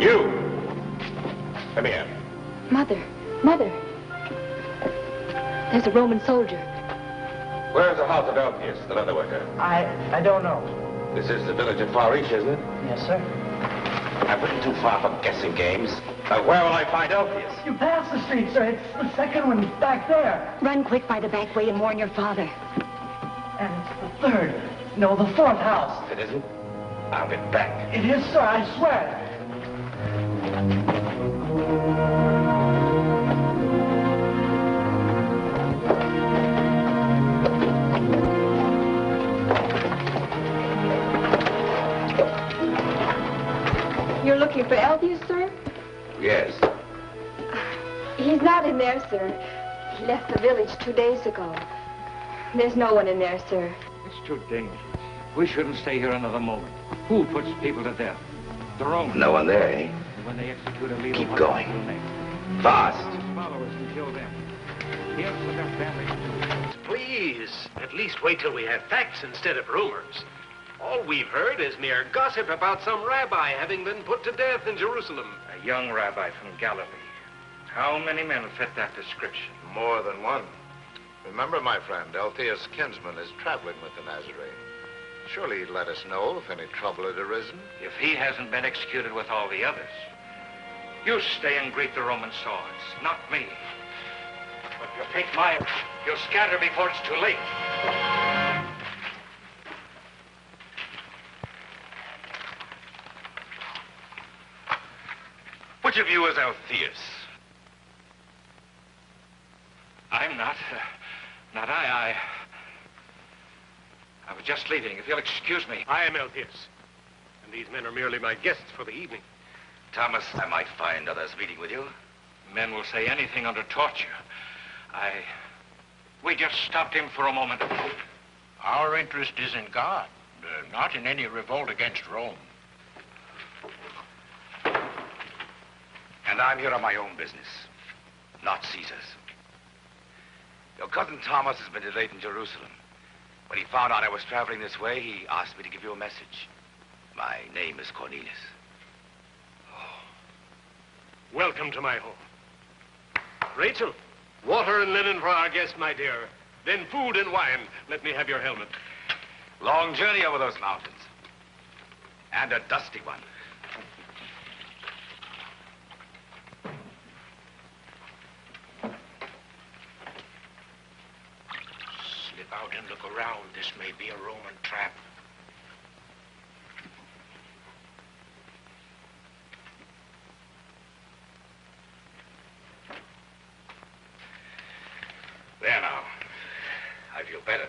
You! Come here. Mother. Mother. There's a Roman soldier. Where's the house of Elpius, the leather worker? I don't know. This is the village of Far East, isn't it? Yes, sir. I've been too far for guessing games. Where will I find Elpius? You passed the street, sir. It's the second one back there. Run quick by the back way and warn your father. And it's the third. No, the fourth house. If it isn't, I'll be back. It is, sir, I swear. You're looking for Elpius, sir? Yes. He's not in there, sir. He left the village 2 days ago. There's no one in there, sir. It's too dangerous. We shouldn't stay here another moment. Who puts people to death? The Romans. No one there, eh? When they execute a leader, Keep what going. will next? Fast. His followers and kill them. Yes, with their families, too. Please, at least wait till we have facts instead of rumors. All we've heard is mere gossip about some rabbi having been put to death in Jerusalem. A young rabbi from Galilee. How many men fit that description? More than one. Remember, my friend, Elpius' kinsman is traveling with the Nazarene. Surely he'd let us know if any trouble had arisen. If he hasn't been executed with all the others. You stay and greet the Roman swords, not me. But if you take my... you'll scatter before it's too late. Which of you is Elpius? I'm not. Not I. I was just leaving. If you'll excuse me. I am Elpius, and these men are merely my guests for the evening. Thomas, I might find others meeting with you. Men will say anything under torture. We just stopped him for a moment. Our interest is in God, not in any revolt against Rome. And I'm here on my own business, not Caesar's. Your cousin Thomas has been delayed in Jerusalem. When he found out I was traveling this way, he asked me to give you a message. My name is Cornelius. Welcome to my home. Rachel, water and linen for our guest, my dear. Then food and wine. Let me have your helmet. Long journey over those mountains. And a dusty one. Slip out and look around. This may be a Roman trap. There now. I feel better.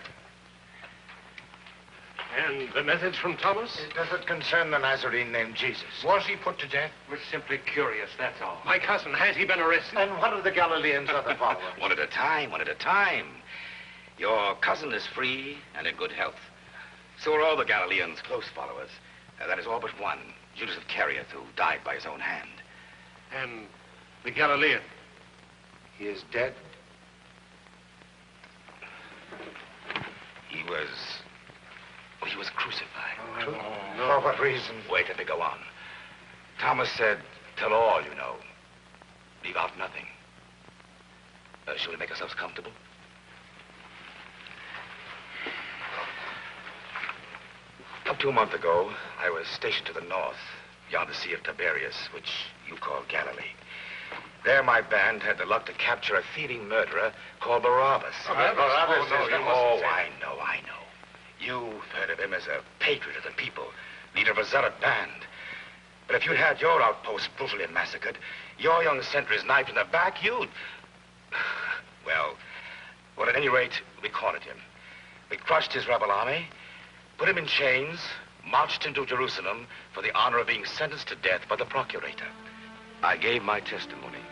And the message from Thomas? Does it concern the Nazarene named Jesus? Was he put to death? We're simply curious, that's all. My cousin, has he been arrested? And what of the Galileans other followers? One at a time, one at a time. Your cousin is free and in good health. So are all the Galileans' close followers. That is all but one, Judas of Cariath, who died by his own hand. And the Galilean? He is dead. He was crucified. For what reason? Wait till they go on. Thomas said, tell all you know. Leave out nothing. Shall we make ourselves comfortable? Up to a month ago, I was stationed to the north, beyond the Sea of Tiberias, which you call Galilee. There, my band had the luck to capture a thieving murderer called Barabbas. Barabbas I know. You've heard of him as a patriot of the people, leader of a zealot band. But if you'd had your outposts brutally massacred, your young sentries knifed in the back, you'd... Well, at any rate, we cornered him. We crushed his rebel army, put him in chains, marched him to Jerusalem for the honor of being sentenced to death by the procurator. I gave my testimony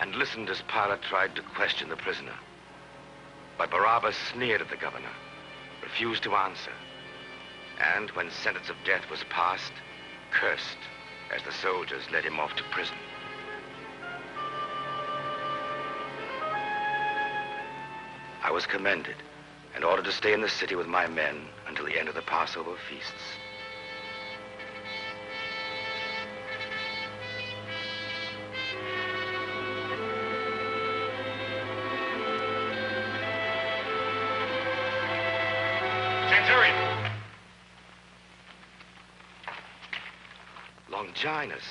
and listened as Pilate tried to question the prisoner. But Barabbas sneered at the governor, refused to answer, and when sentence of death was passed, cursed as the soldiers led him off to prison. I was commended and ordered to stay in the city with my men until the end of the Passover feasts. Centurion. Longinus.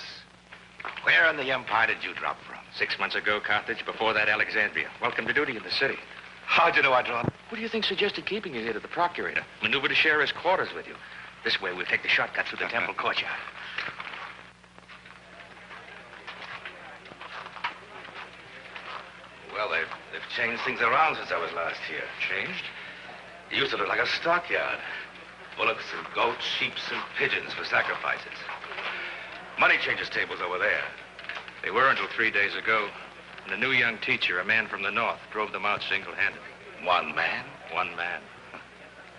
Where in the empire did you drop from? 6 months ago, Carthage. Before that, Alexandria. Welcome to duty in the city. How'd you know I dropped? What do you think suggested keeping you here to the procurator? Maneuver to share his quarters with you. This way, we'll take the shortcut through the temple courtyard. Well, they've changed things around since I was last here. Changed? It used to look like a stockyard. Bullocks and goats, sheep and pigeons for sacrifices. Money changers tables over there. They were until 3 days ago. And a new young teacher, a man from the north, drove them out single-handedly. One man? One man.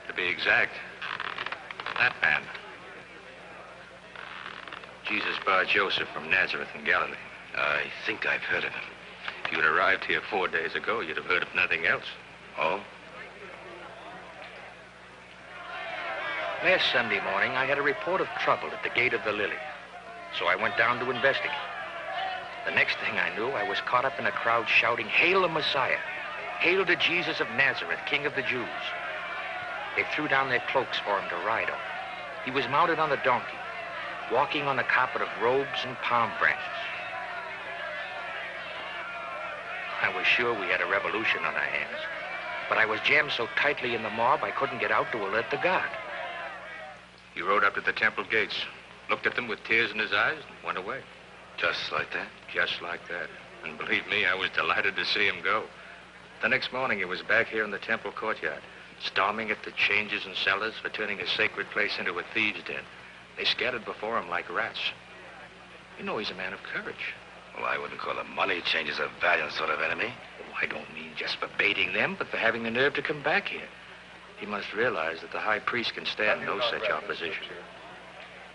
To be exact, that man. Jesus Bar Joseph from Nazareth in Galilee. I think I've heard of him. If you'd arrived here 4 days ago, you'd have heard of nothing else. Oh? Last Sunday morning, I had a report of trouble at the gate of the Lily. So I went down to investigate. The next thing I knew, I was caught up in a crowd shouting, "Hail the Messiah! Hail to Jesus of Nazareth, King of the Jews!" They threw down their cloaks for him to ride on. He was mounted on a donkey, walking on a carpet of robes and palm branches. I was sure we had a revolution on our hands, but I was jammed so tightly in the mob I couldn't get out to alert the guard. He rode up to the temple gates, looked at them with tears in his eyes, and went away. Just like that? Just like that. And believe me, I was delighted to see him go. The next morning, he was back here in the temple courtyard, storming at the changers and sellers for turning a sacred place into a thieves' den. They scattered before him like rats. You know he's a man of courage. Well, I wouldn't call the money changers a valiant sort of enemy. Oh, I don't mean just for baiting them, but for having the nerve to come back here. He must realize that the high priest can stand no such opposition.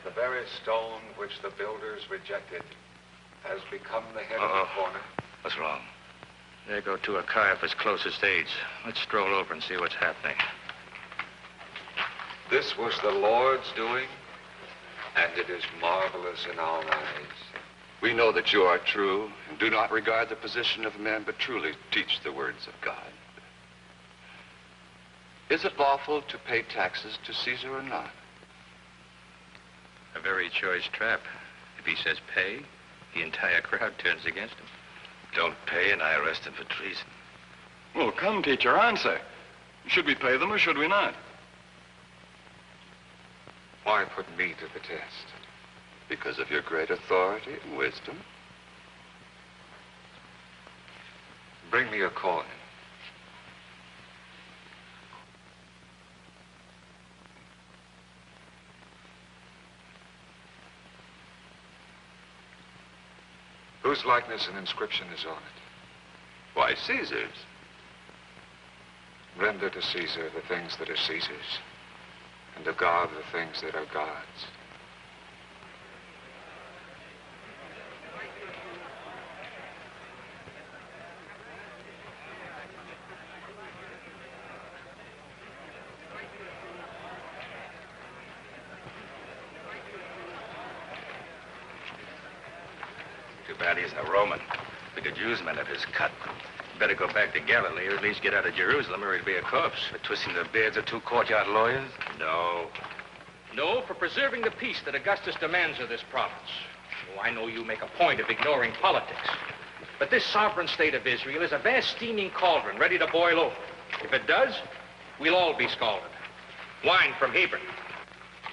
The very stone which the builders rejected has become the head of the corner. What's wrong? There go two of Caiaphas' closest aides. Let's stroll over and see what's happening. This was the Lord's doing, and it is marvelous in our eyes. We know that you are true and do not regard the position of men, but truly teach the words of God. Is it lawful to pay taxes to Caesar or not? A very choice trap. If he says pay, the entire crowd turns against him. Don't pay and I arrest him for treason. Well, come, teacher, answer. Should we pay them or should we not? Why put me to the test? Because of your great authority and wisdom. Bring me a coin. Whose likeness and inscription is on it? Why, Caesar's. Render to Caesar the things that are Caesar's, and to God the things that are God's. Too bad he isn't a Roman. We could use men of his cut. Better go back to Galilee, or at least get out of Jerusalem, or he'd be a corpse. For twisting the beards of two courtyard lawyers? No. No, for preserving the peace that Augustus demands of this province. Oh, I know you make a point of ignoring politics. But this sovereign state of Israel is a vast steaming cauldron ready to boil over. If it does, we'll all be scalded. Wine from Hebron.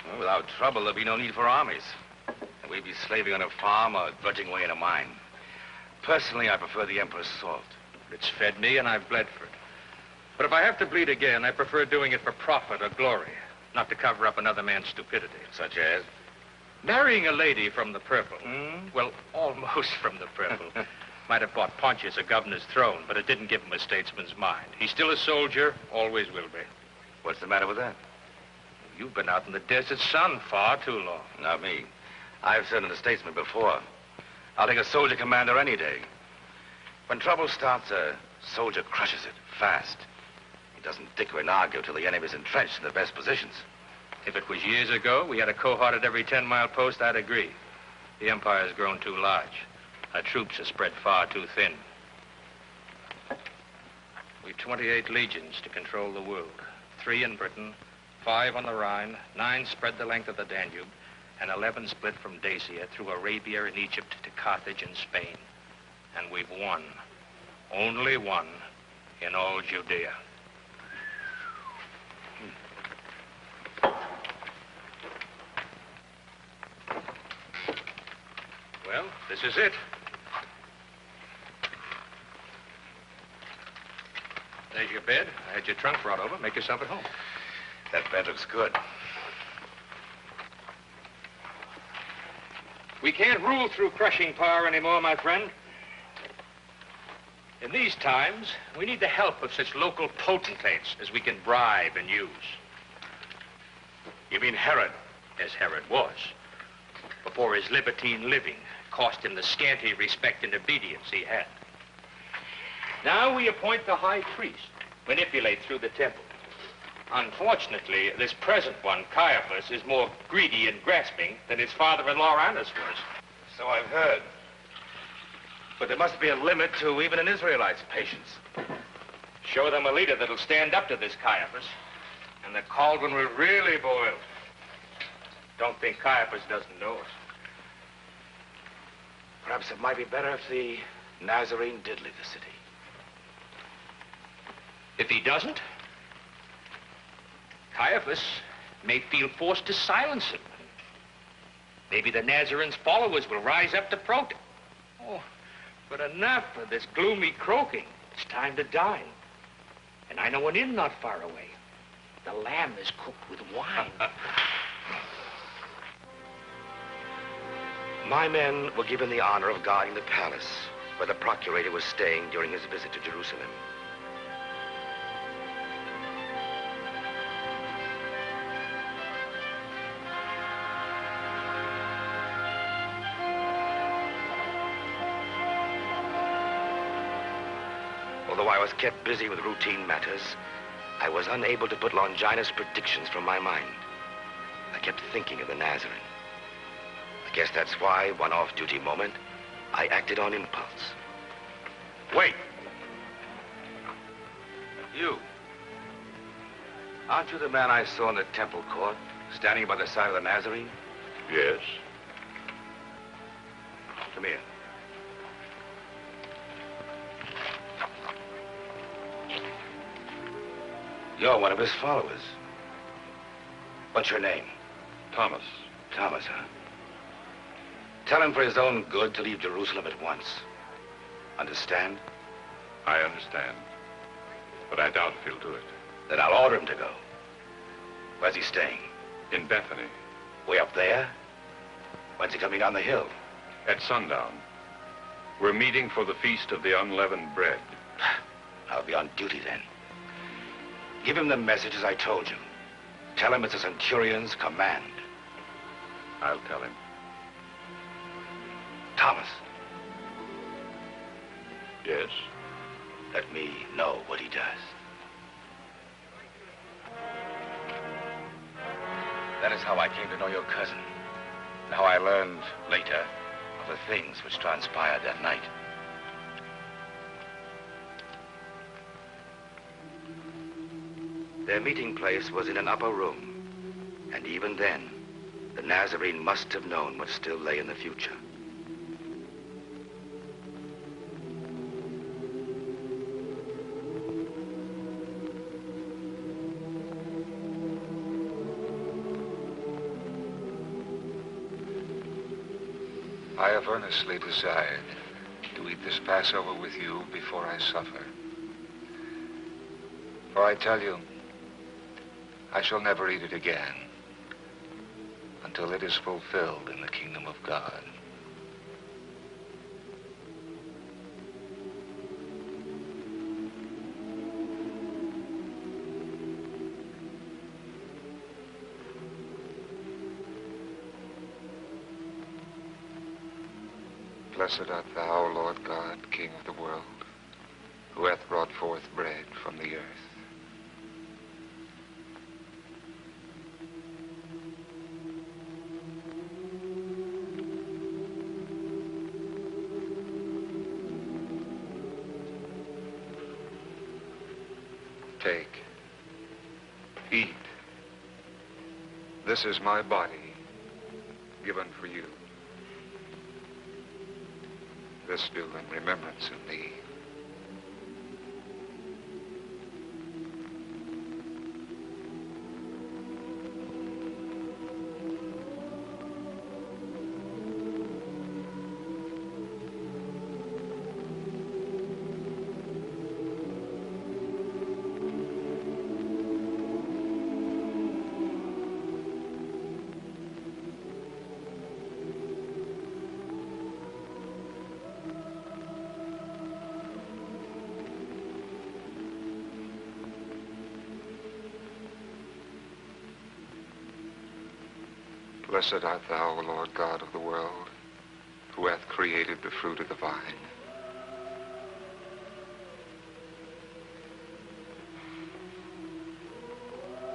Well, without trouble, there'll be no need for armies. And we'd be slaving on a farm or drudging away in a mine. Personally, I prefer the Emperor's salt. It's fed me, and I've bled for it. But if I have to bleed again, I prefer doing it for profit or glory, not to cover up another man's stupidity. Such as? Marrying a lady from the purple. Well, almost from the purple. Might have bought Pontius a governor's throne, but it didn't give him a statesman's mind. He's still a soldier, always will be. What's the matter with that? You've been out in the desert sun far too long. Not me. I've served as a statesman before. I'll take a soldier commander any day. When trouble starts, a soldier crushes it, fast. He doesn't dicker and argue till the enemy's entrenched in the best positions. If it was years ago, we had a cohort at every 10-mile post, I'd agree. The empire's grown too large. Our troops are spread far too thin. We've 28 legions to control the world. 3 in Britain, 5 on the Rhine, 9 spread the length of the Danube, and 11 split from Dacia through Arabia and Egypt to Carthage and Spain. And we've won, only one, in all Judea. Well, this is it. There's your bed. I had your trunk brought over. Make yourself at home. That bed looks good. We can't rule through crushing power anymore, my friend. In these times, we need the help of such local potentates as we can bribe and use. You mean Herod? As Herod was. Before his libertine living cost him the scanty respect and obedience he had. Now we appoint the high priest, manipulate through the temple. Unfortunately, this present one, Caiaphas, is more greedy and grasping than his father-in-law Annas was. So I've heard. But there must be a limit to even an Israelite's patience. Show them a leader that'll stand up to this Caiaphas, and the cauldron will really boil. Don't think Caiaphas doesn't know it. Perhaps it might be better if the Nazarene did leave the city. If he doesn't, Caiaphas may feel forced to silence him. Maybe the Nazarene's followers will rise up to protest. Oh, but enough of this gloomy croaking. It's time to dine. And I know an inn not far away. The lamb is cooked with wine. My men were given the honor of guarding the palace where the procurator was staying during his visit to Jerusalem. Although I was kept busy with routine matters, I was unable to put Longinus' predictions from my mind. I kept thinking of the Nazarene. I guess that's why, one off-duty moment, I acted on impulse. Wait. You. Aren't you the man I saw in the temple court, standing by the side of the Nazarene? Yes. Come here. You're one of his followers. What's your name? Thomas. Thomas, huh? Tell him for his own good to leave Jerusalem at once. Understand? I understand. But I doubt if he'll do it. Then I'll order him to go. Where's he staying? In Bethany. Way up there? When's he coming down the hill? At sundown. We're meeting for the Feast of the Unleavened Bread. I'll be on duty then. Give him the message as I told you. Tell him it's a centurion's command. I'll tell him. Thomas. Yes? Let me know what he does. That is how I came to know your cousin. And how I learned later of the things which transpired that night. Their meeting place was in an upper room. And even then, the Nazarene must have known what still lay in the future. I have earnestly desired to eat this Passover with you before I suffer. For I tell you, I shall never eat it again until it is fulfilled in the kingdom of God. Blessed art thou, Lord God, King of the world, who hath brought forth bread from the earth. Take, eat. This is my body, given for you. This do in remembrance of me. Blessed art thou, O Lord God of the world, who hath created the fruit of the vine.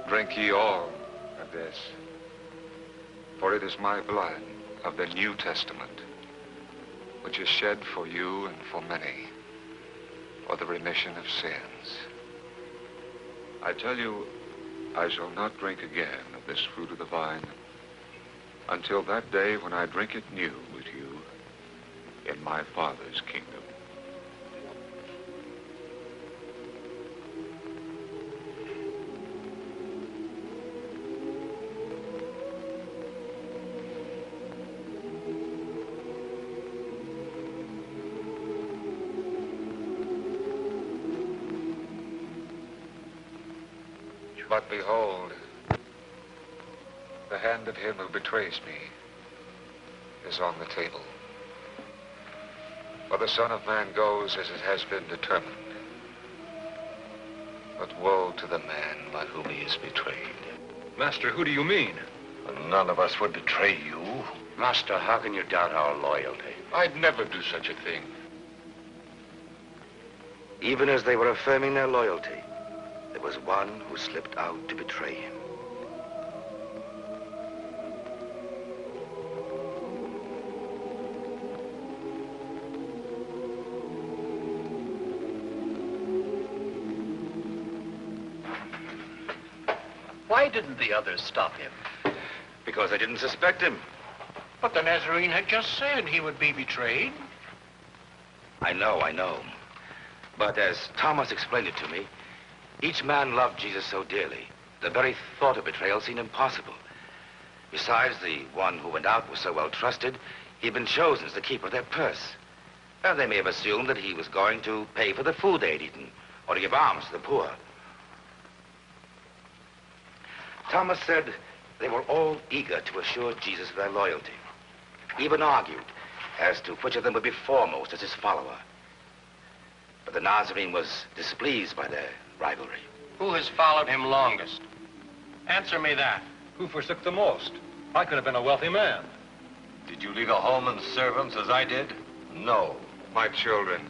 Drink ye all of this, for it is my blood of the New Testament, which is shed for you and for many, for the remission of sins. I tell you, I shall not drink again of this fruit of the vine until that day when I drink it new with you in my Father's kingdom. But behold, the hand of him who betrays me is on the table. For the Son of Man goes as it has been determined. But woe to the man by whom he is betrayed. Master, who do you mean? None of us would betray you. Master, how can you doubt our loyalty? I'd never do such a thing. Even as they were affirming their loyalty, there was one who slipped out to betray him. Why didn't the others stop him? Because they didn't suspect him. But the Nazarene had just said he would be betrayed. I know. But as Thomas explained it to me, each man loved Jesus so dearly, the very thought of betrayal seemed impossible. Besides, the one who went out was so well trusted, he'd been chosen as the keeper of their purse. And they may have assumed that he was going to pay for the food they'd eaten, or to give alms to the poor. Thomas said they were all eager to assure Jesus of their loyalty, even argued as to which of them would be foremost as his follower. But the Nazarene was displeased by their rivalry. Who has followed him longest? Answer me that. Who forsook the most? I could have been a wealthy man. Did you leave a home and servants as I did? No. My children.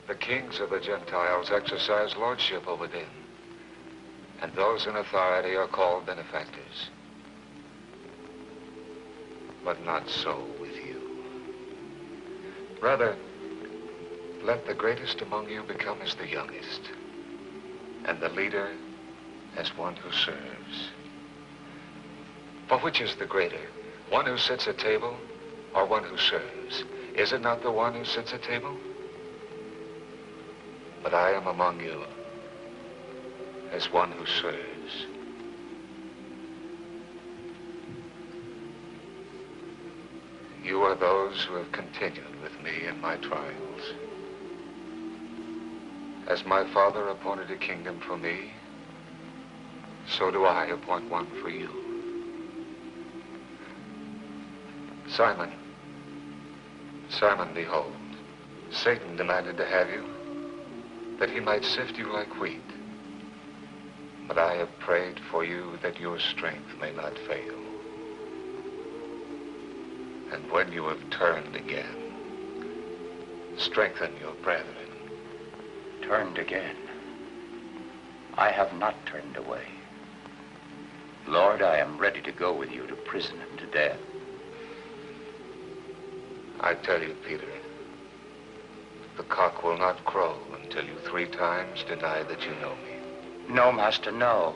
The kings of the Gentiles exercise lordship over them, and those in authority are called benefactors. But not so with you. Rather, let the greatest among you become as the youngest, and the leader as one who serves. For which is the greater, one who sits at table or one who serves? Is it not the one who sits at table? But I am among you as one who serves. You are those who have continued with me in my trials. As my Father appointed a kingdom for me, so do I appoint one for you. Simon, behold, Satan demanded to have you, that he might sift you like wheat. But I have prayed for you that your strength may not fail. And when you have turned again, strengthen your brethren. Turned again? I have not turned away. Lord, I am ready to go with you to prison and to death. I tell you, Peter, the cock will not crow until you 3 times deny that you know me. No, Master, no.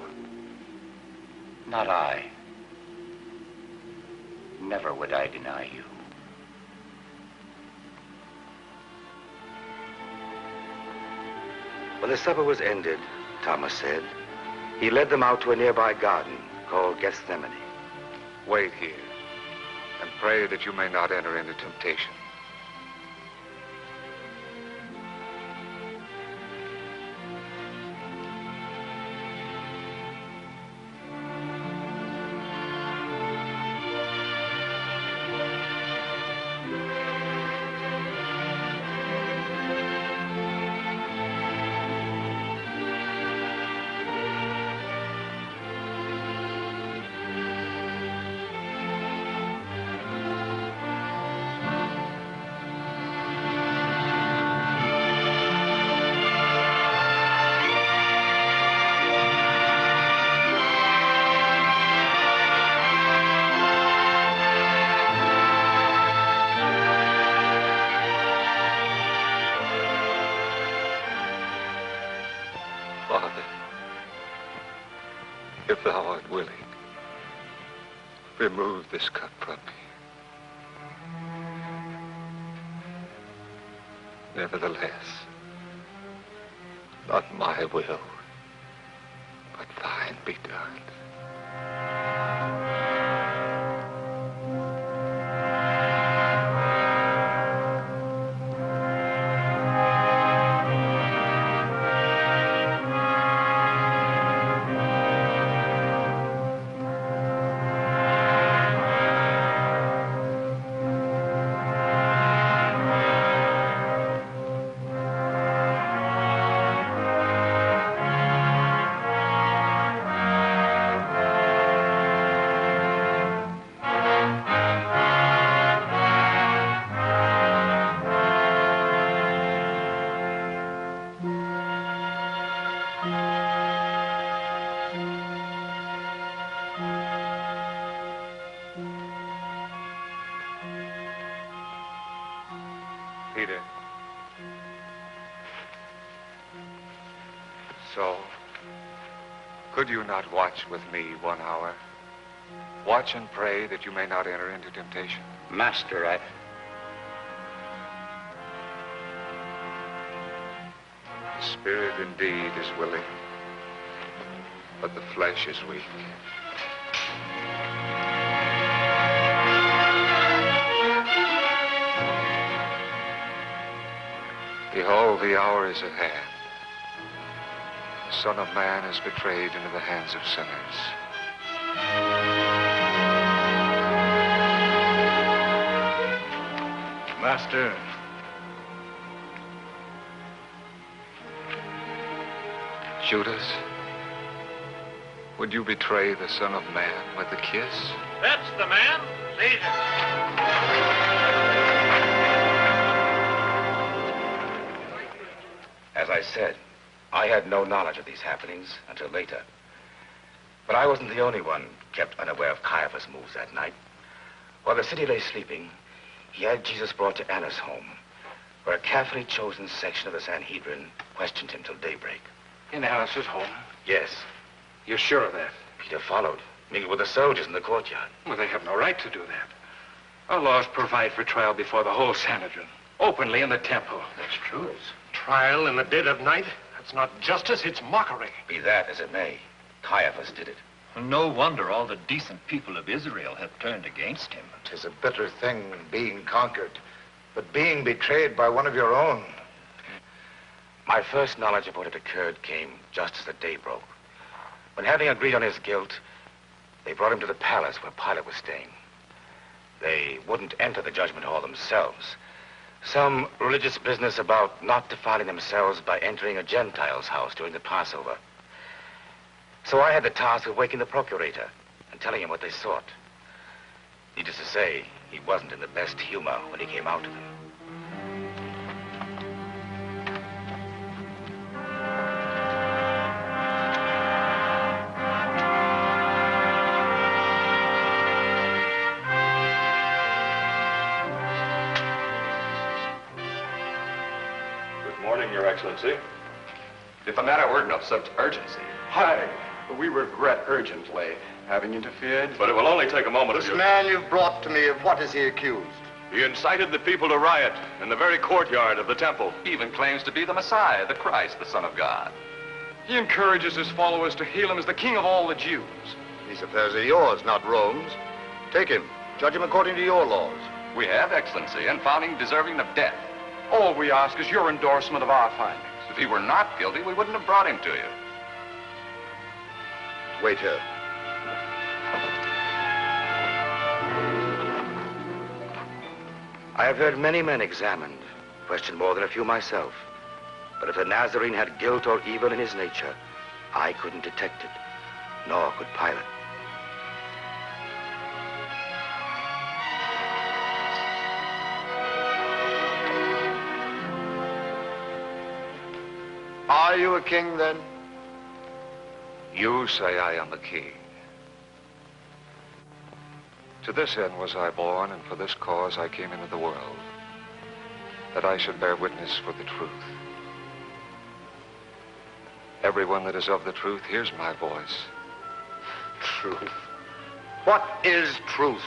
Not I. Never would I deny you. When the supper was ended, Thomas said, he led them out to a nearby garden called Gethsemane. Wait here and pray that you may not enter into temptation. Father, if thou art willing, remove this cup from me. Nevertheless, not my will, but thine be done. Peter. So, could you not watch with me 1 hour? Watch and pray that you may not enter into temptation. Master, The spirit indeed is willing, but the flesh is weak. Behold, the hour is at hand. The Son of Man is betrayed into the hands of sinners. Master. Judas, would you betray the Son of Man with a kiss? That's the man. Seize As I said, I had no knowledge of these happenings until later. But I wasn't the only one kept unaware of Caiaphas' moves that night. While the city lay sleeping, he had Jesus brought to Annas' home, where a carefully chosen section of the Sanhedrin questioned him till daybreak. In Annas' home? Yes. You're sure of that? Peter followed, mingled with the soldiers in the courtyard. Well, they have no right to do that. Our laws provide for trial before the whole Sanhedrin, openly in the temple. That's true. Trial in the dead of night? That's not justice, it's mockery. Be that as it may, Caiaphas did it. No wonder all the decent people of Israel have turned against him. 'Tis a bitter thing being conquered, but being betrayed by one of your own. My first knowledge of what had occurred came just as the day broke, when, having agreed on his guilt, they brought him to the palace where Pilate was staying. They wouldn't enter the judgment hall themselves. Some religious business about not defiling themselves by entering a Gentile's house during the Passover. So I had the task of waking the procurator and telling him what they sought. Needless to say, he wasn't in the best humor when he came out to them. Your Excellency. If a matter weren't of such urgency, Hi. We regret urgently having interfered. But it will only take a moment of This your... man you've brought to me, of what is he accused? He incited the people to riot in the very courtyard of the temple. He even claims to be the Messiah, the Christ, the Son of God. He encourages his followers to hail him as the king of all the Jews. These affairs are yours, not Rome's. Take him. Judge him according to your laws. We have, Excellency, and found him deserving of death. All we ask is your endorsement of our findings. If he were not guilty, we wouldn't have brought him to you. Wait here. I have heard many men examined, questioned more than a few myself. But if the Nazarene had guilt or evil in his nature, I couldn't detect it, nor could Pilate. Are you a king, then? You say I am a king. To this end was I born, and for this cause I came into the world, that I should bear witness for the truth. Everyone that is of the truth hears my voice. Truth. What is truth?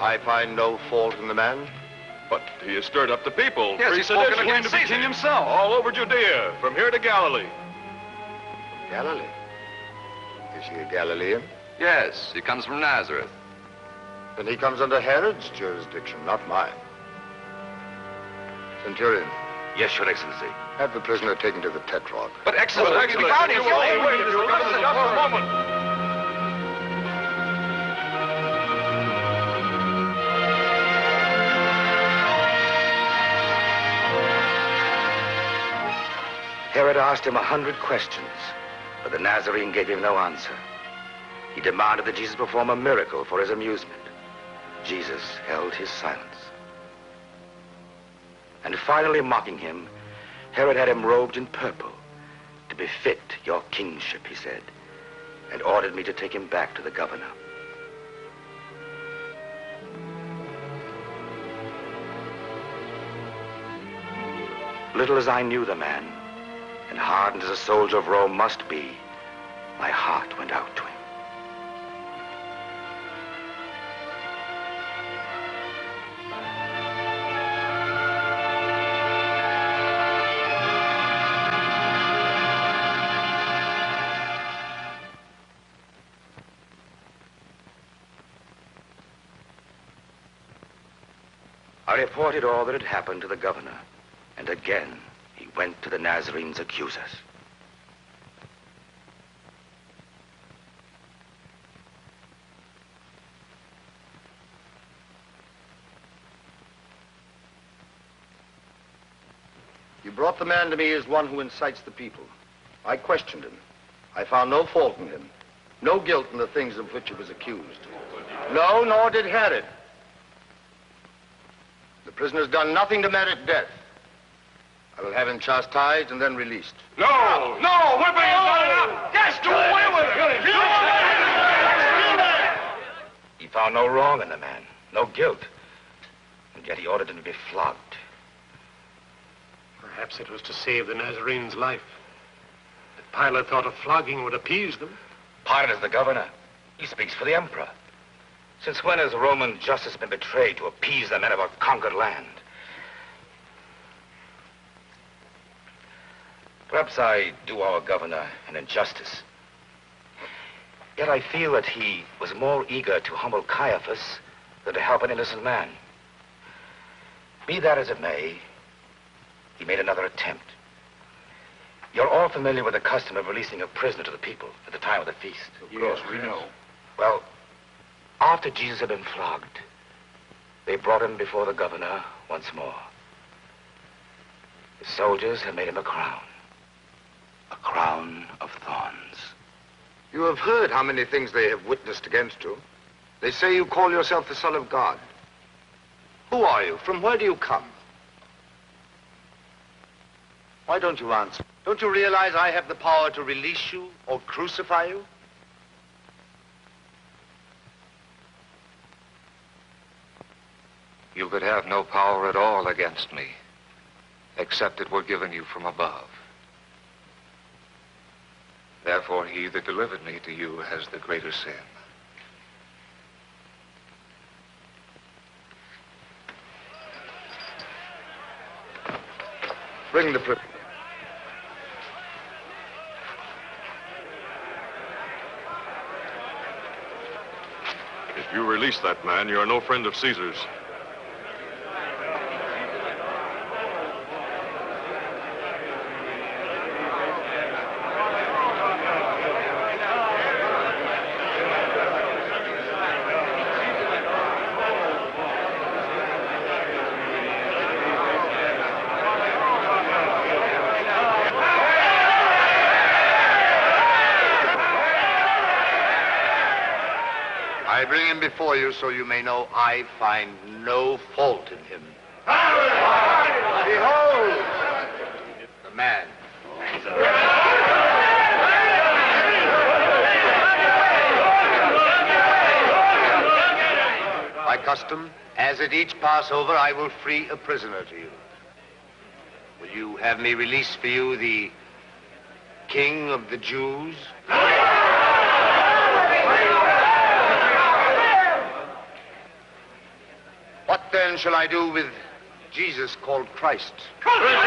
I find no fault in the man. But he has stirred up the people. Yes, he's spoken Pre-sedition against to be Caesar. king himself. All over Judea, from here to Galilee. Galilee? Is he a Galilean? Yes, he comes from Nazareth. Then he comes under Herod's jurisdiction, not mine. Centurion, Yes, Your Excellency. have the prisoner taken to the Tetrarch. But Excellency, we found him you will only guilty. wait if you'll give us just a moment. Herod asked him 100 questions, but the Nazarene gave him no answer. He demanded that Jesus perform a miracle for his amusement. Jesus held his silence. And finally mocking him, Herod had him robed in purple, to befit your kingship, he said, and ordered me to take him back to the governor. Little as I knew the man, and hardened as a soldier of Rome must be, my heart went out to him. I reported all that had happened to the governor, and again he went to the Nazarene's accusers. You brought the man to me as one who incites the people. I questioned him. I found no fault in him, no guilt in the things of which he was accused. No, nor did Herod. The prisoner's done nothing to merit death. I will have him chastised and then released. No, whipping is not enough. Yes, do away with it. He found no wrong in the man, no guilt, and yet he ordered him to be flogged. Perhaps it was to save the Nazarene's life. If Pilate thought a flogging would appease them. Pilate is the governor. He speaks for the emperor. Since when has Roman justice been betrayed to appease the men of a conquered land? Perhaps I do our governor an injustice. Yet I feel that he was more eager to humble Caiaphas than to help an innocent man. Be that as it may, he made another attempt. You're all familiar with the custom of releasing a prisoner to the people at the time of the feast. Of course, we know. Well, after Jesus had been flogged, they brought him before the governor once more. The soldiers had made him a crown of thorns. You have heard how many things they have witnessed against you. They say you call yourself the Son of God. Who are you? From where do you come? Why don't you answer? Don't you realize I have the power to release you or crucify you? You could have no power at all against me, except it were given you from above. Therefore, he that delivered me to you has the greater sin. Bring the prisoner. If you release that man, you are no friend of Caesar's. I bring him before you so you may know I find no fault in him. Behold! The man. By custom, as at each Passover, I will free a prisoner to you. Will you have me release for you the King of the Jews? What then shall I do with Jesus called Christ? Crucify him!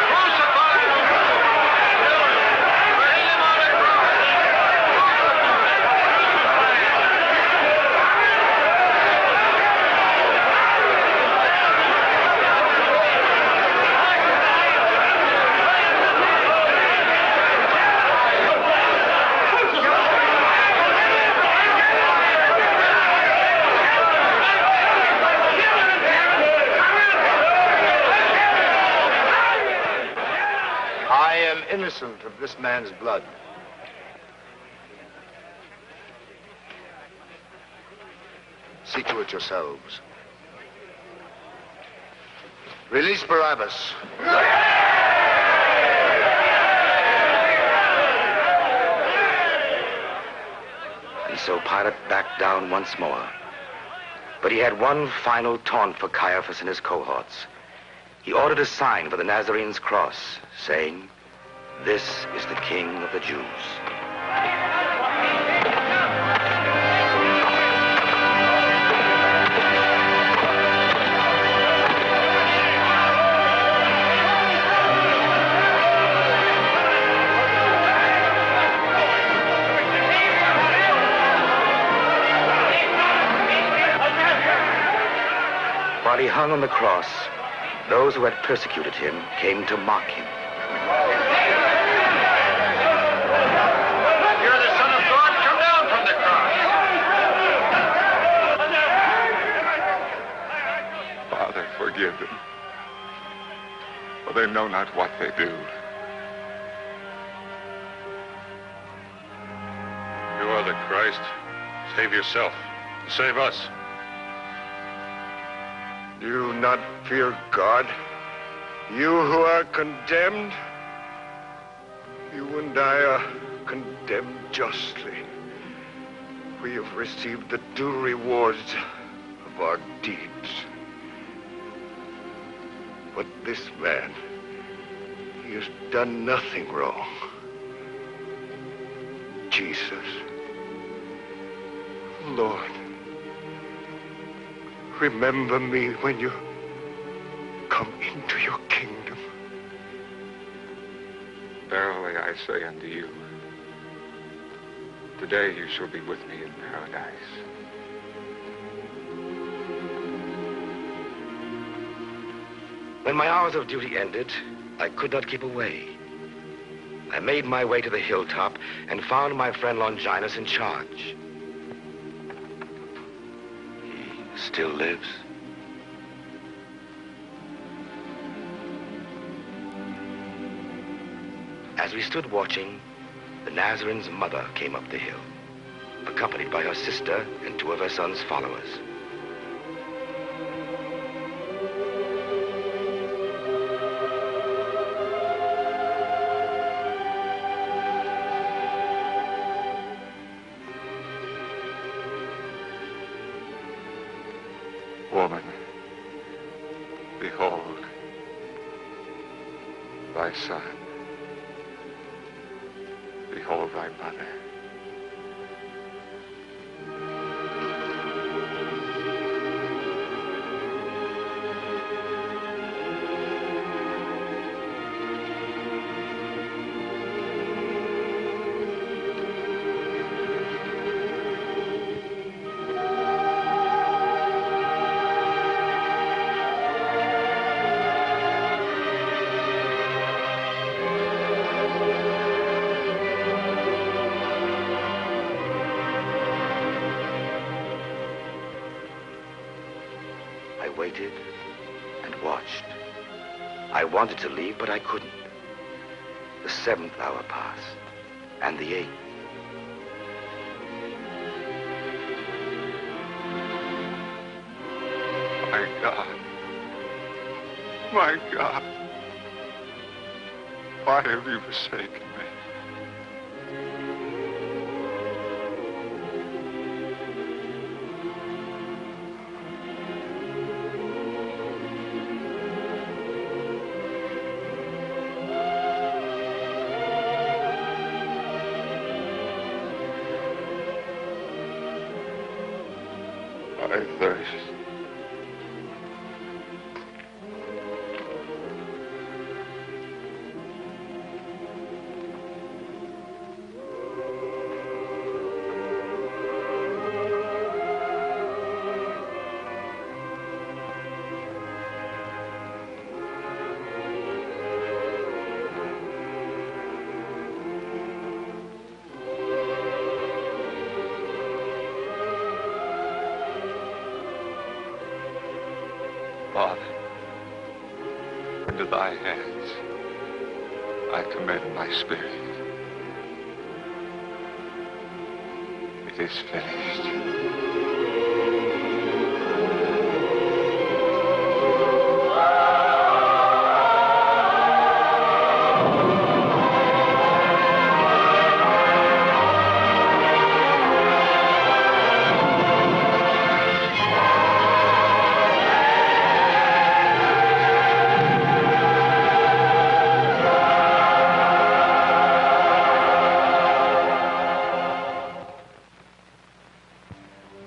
Crucify him! Lay him on the Innocent of this man's blood. See to it yourselves. Release Barabbas. And so Pilate backed down once more. But he had one final taunt for Caiaphas and his cohorts. He ordered a sign for the Nazarene's cross, saying, "This is the King of the Jews." While he hung on the cross, those who had persecuted him came to mock him. You're the Son of God. Come down from the cross. Father, forgive them, for they know not what they do. You are the Christ. Save yourself. Save us. Do you not fear God? You who are condemned? You and I are condemned justly. We have received the due rewards of our deeds. But this man, he has done nothing wrong. Jesus, Lord, remember me when you come into your kingdom. Verily I say unto you, today you shall be with me in paradise. When my hours of duty ended, I could not keep away. I made my way to the hilltop and found my friend Longinus in charge. He still lives. As we stood watching, the Nazarene's mother came up the hill, accompanied by her sister and two of her son's followers. Woman, Behold, thy son. Behold thy mother. Waited and watched. I wanted to leave, but I couldn't. The 7th hour passed, and the 8th. My God. My God. Why have you forsaken me? I thirst. Father, into thy hands I commend my spirit. It is finished.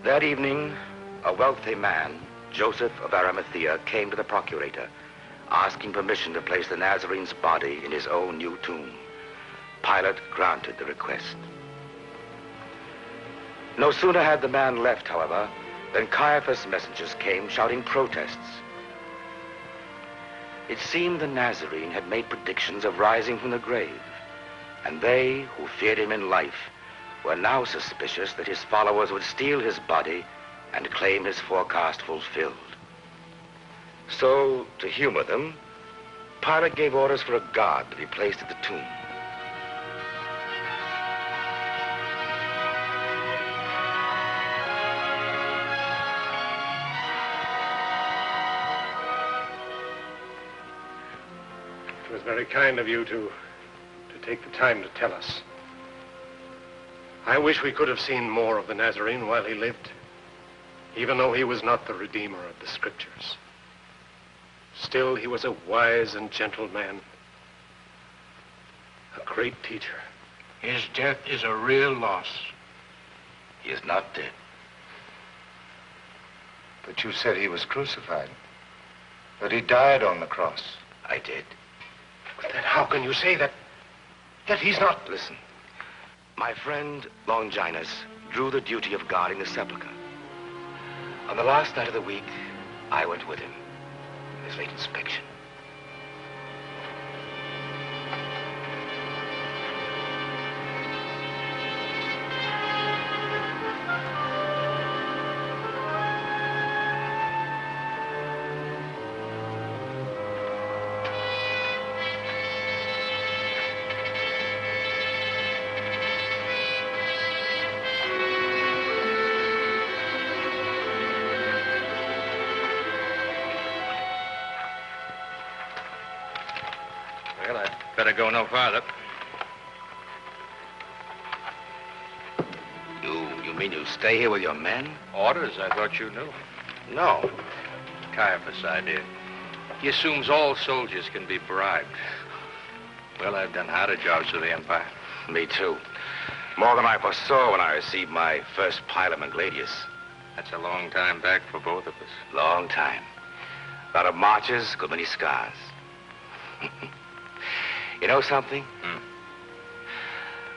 That evening, a wealthy man, Joseph of Arimathea, came to the procurator, asking permission to place the Nazarene's body in his own new tomb. Pilate granted the request. No sooner had the man left, however, than Caiaphas' messengers came shouting protests. It seemed the Nazarene had made predictions of rising from the grave, and they who feared him in life were now suspicious that his followers would steal his body and claim his forecast fulfilled. So, to humor them, Pilate gave orders for a guard to be placed at the tomb. It was very kind of you to take the time to tell us. I wish we could have seen more of the Nazarene while he lived, even though he was not the Redeemer of the Scriptures. Still, he was a wise and gentle man, a great teacher. His death is a real loss. He is not dead. But you said he was crucified, that he died on the cross. I did. But then how can you say that he's not... Listen. My friend, Longinus, drew the duty of guarding the sepulchre. On the last night of the week, I went with him in his late inspection. Well, I'd better go no farther. You mean you stay here with your men? Orders? I thought you knew. No. Caiaphas, I did. He assumes all soldiers can be bribed. Well, I've done harder jobs for the Empire. Me too. More than I foresaw when I received my first pilum in Gladius. That's a long time back for both of us. Long time. A lot of marches, good many scars. You know something?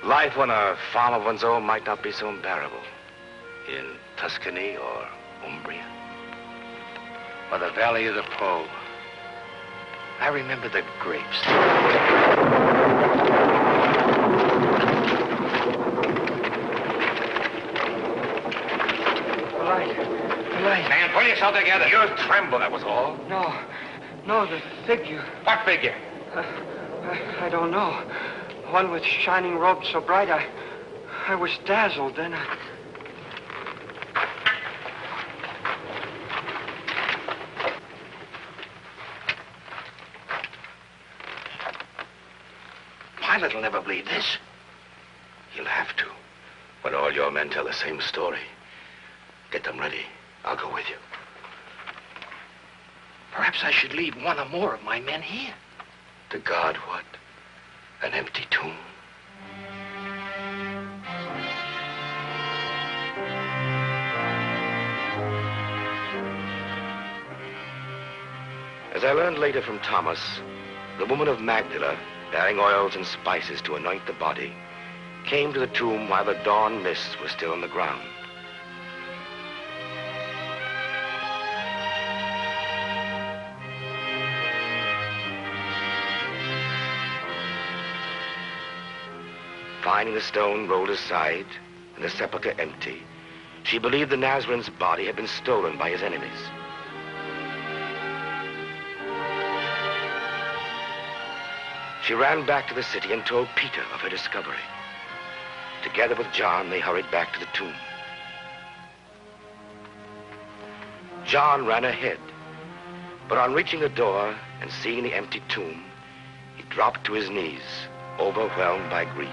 Life on a farm of one's own might not be so unbearable. In Tuscany or Umbria. Or the Valley of the Po. I remember the grapes. The light. Man, pull yourself together. You tremble, that was all. No, the figure. What figure? I don't know. One with shining robes so bright, I was dazzled, then I... Pilate will never believe this. He'll have to. When all your men tell the same story. Get them ready. I'll go with you. Perhaps I should leave one or more of my men here. To guard what? An empty tomb? As I learned later from Thomas, the woman of Magdala, bearing oils and spices to anoint the body, came to the tomb while the dawn mists were still on the ground. Finding the stone rolled aside and the sepulchre empty, she believed the Nazarene's body had been stolen by his enemies. She ran back to the city and told Peter of her discovery. Together with John, they hurried back to the tomb. John ran ahead, but on reaching the door and seeing the empty tomb, he dropped to his knees, overwhelmed by grief.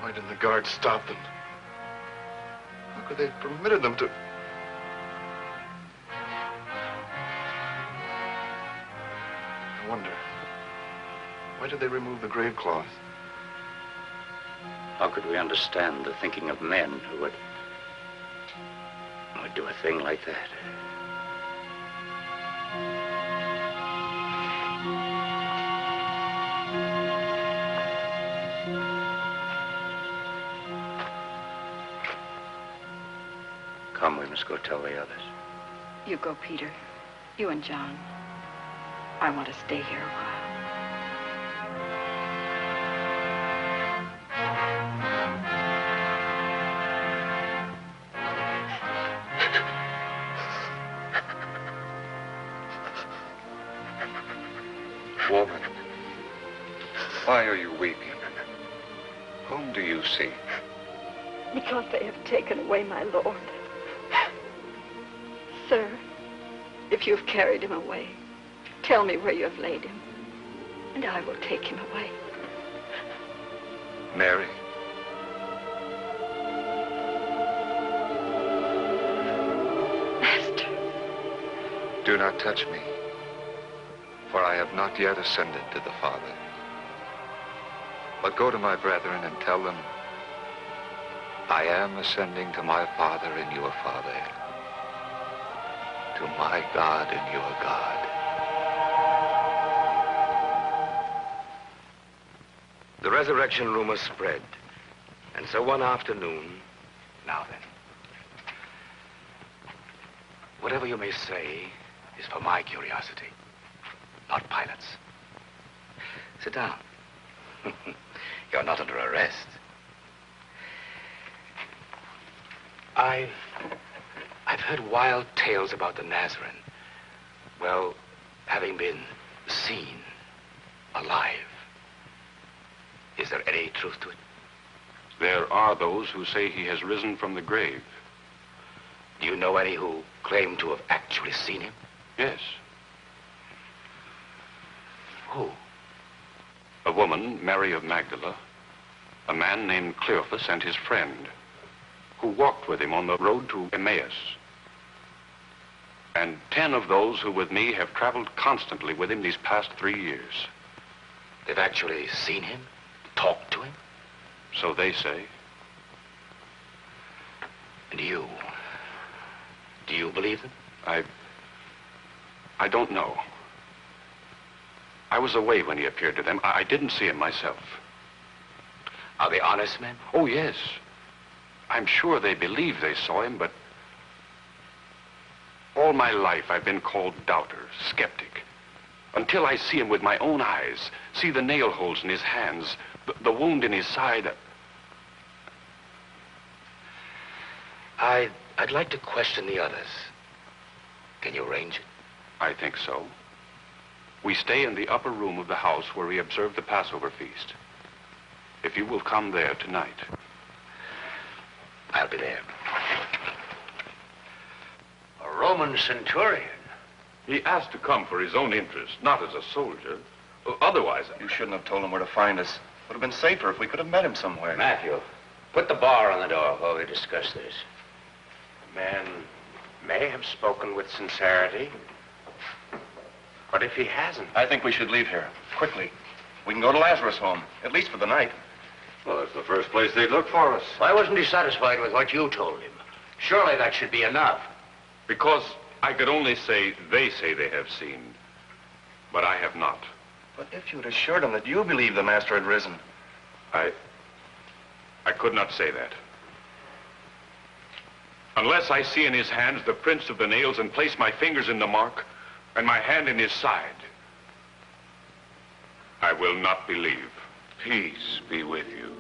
Why didn't the guards stop them? How could they have permitted them to... I wonder, why did they remove the grave cloth? How could we understand the thinking of men who would do a thing like that? Come, we must go tell the others. You go, Peter. You and John. I want to stay here a while. Woman, why are you weeping? Whom do you seek? Because they have taken away my Lord. Sir, if you have carried him away, tell me where you have laid him, and I will take him away. Mary. Master. Do not touch me, for I have not yet ascended to the Father. But go to my brethren and tell them, I am ascending to my Father and your Father, to my God and your God. The resurrection rumor spread, and so one afternoon, now then, whatever you may say is for my curiosity, not Pilate's. Sit down. You're not under arrest. I've heard wild tales about the Nazarene. Well, having been seen alive. Is there any truth to it? There are those who say he has risen from the grave. Do you know any who claim to have actually seen him? Yes. Who? A woman, Mary of Magdala, a man named Cleophas and his friend, who walked with him on the road to Emmaus. And 10 of those who with me have traveled constantly with him these past 3 years. They've actually seen him? Talked to him? So they say. And you? Do you believe them? I don't know. I was away when he appeared to them. I didn't see him myself. Are they honest men? Oh, yes. I'm sure they believe they saw him, but all my life I've been called doubter, skeptic. Until I see him with my own eyes, see the nail holes in his hands, the wound in his side. I'd like to question the others. Can you arrange it? I think so. We stay in the upper room of the house where we observe the Passover feast. If you will come there tonight. I'll be there. A Roman Centurion. He asked to come for his own interest, not as a soldier. Otherwise... You shouldn't have told him where to find us. Would have been safer if we could have met him somewhere. Matthew, put the bar on the door while we discuss this. The man may have spoken with sincerity, but if he hasn't... I think we should leave here, quickly. We can go to Lazarus' home, at least for the night. Well, that's the first place they'd look for us. Why wasn't he satisfied with what you told him? Surely that should be enough. Because I could only say they have seen, but I have not. But if you'd assured him that you believed the master had risen... I could not say that. Unless I see in his hands the prints of the nails and place my fingers in the mark and my hand in his side, I will not believe. Peace be with you.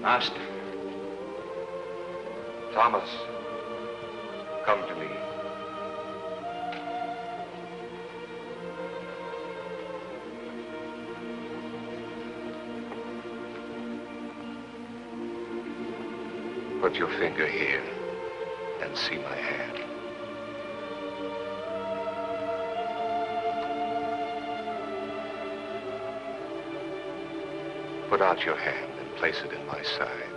Master. Thomas, come to me. Put your finger here and see my hand. Put out your hand and place it in my side.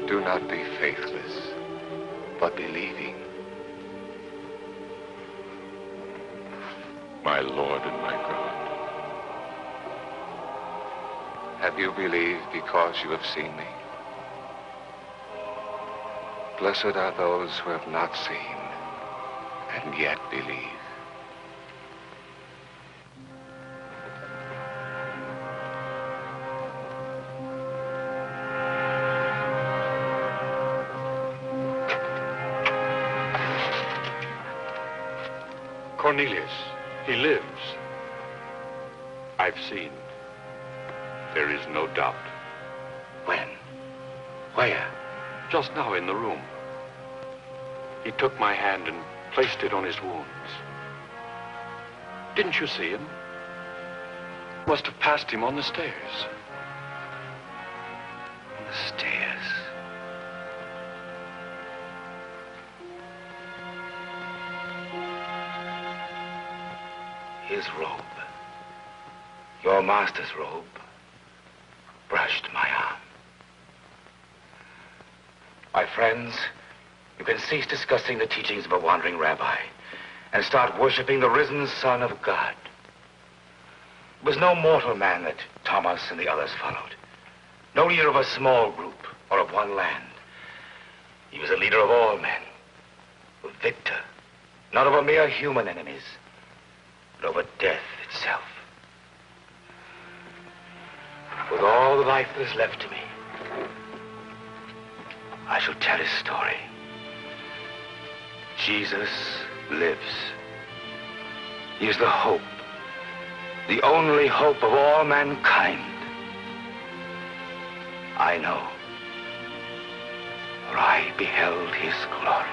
Do not be faithless, but believing. My Lord and my God. Have you believed because you have seen me? Blessed are those who have not seen and yet believe. Cornelius, he lives. I've seen. There is no doubt. When? Where? Just now in the room. He took my hand and placed it on his wounds. Didn't you see him? Must have passed him on the stairs. On the stairs. His robe, your master's robe, brushed my arm. My friends, you can cease discussing the teachings of a wandering rabbi and start worshiping the risen Son of God. It was no mortal man that Thomas and the others followed. No leader of a small group or of one land. He was a leader of all men, a victor, not of a mere human enemies, but over death itself. With all the life that is left to me, I shall tell his story. Jesus lives. He is the hope, the only hope of all mankind. I know, for I beheld his glory.